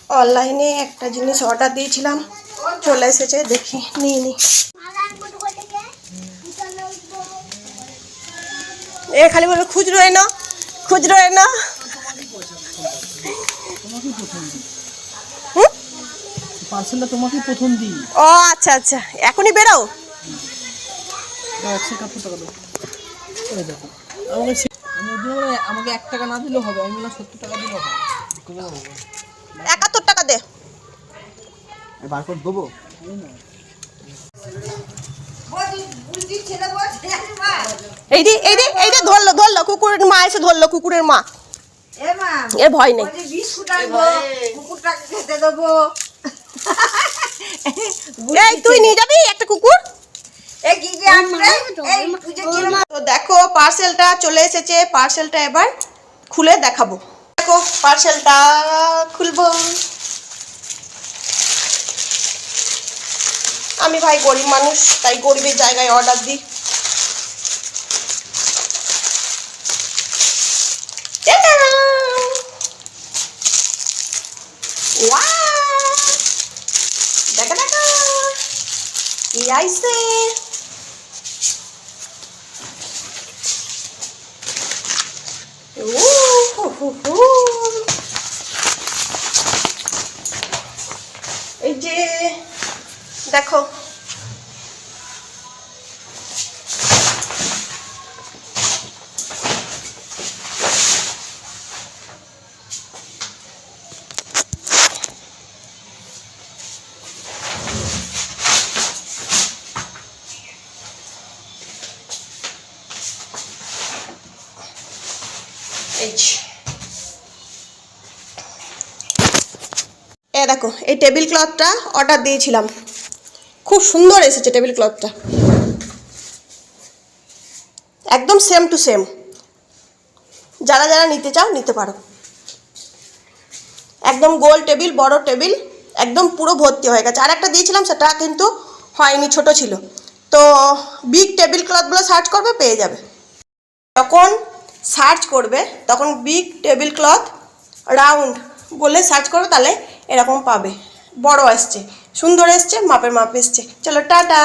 অনলাইনে একটা জিনিস অর্ডার দিয়েছিলাম, চলে এসেছে, দেখি নিয়ে নি। এ খালি বলে খুচরো এনো, খুচরো এনো। পার্সেলটা তোমাকে প্রথম দিই। ও আচ্ছা আচ্ছা, এখনই বেরো। আমাকে 1 টাকা না দিলেও হবে, আমি 70 টাকা দিলেও হবে। 71 টাকা দে। বারকোড দেবো? এই যে ধরলো ধরলো, কুকুরের মা এসে ধরলো, কুকুরের মা। এর ভয় নেই। এই তুই নিয়ে যাবি একটা কুকুর? তো দেখো পার্সেলটা চলে এসেছে, পার্সেলটা এবার খুলে দেখাবো। দেখো পার্সেলটা খুলবো। আমি ভাই গরিব মানুষ, তাই গরিবের জায়গায় অর্ডার দিই। দেখা দেখা কি আইছে। এই যে দেখো, দেখো এই টেবিল ক্লথটা অর্ডার দিয়েছিলাম, খুব সুন্দর এসেছে টেবিল ক্লথটা, একদম সেম টু সেম। যারা যারা নিতে চাও নিতে পারো। একদম গোল টেবিল, বড় টেবিল, একদম পুরো ভর্তি হয়ে গেছে। আর একটা দিয়েছিলাম সেটা কিন্তু হয়নি, ছোট ছিল। তো বিগ টেবিল ক্লথগুলো সার্চ করবে, পেয়ে যাবে। যখন সার্চ করবে তখন বিগ টেবিল ক্লথ রাউন্ড বলে সার্চ করবে, তাহলে এরকম পাবে। বড় আসছে, সুন্দর এসছে, মাপের মাপ এসছে। চলো টাটা।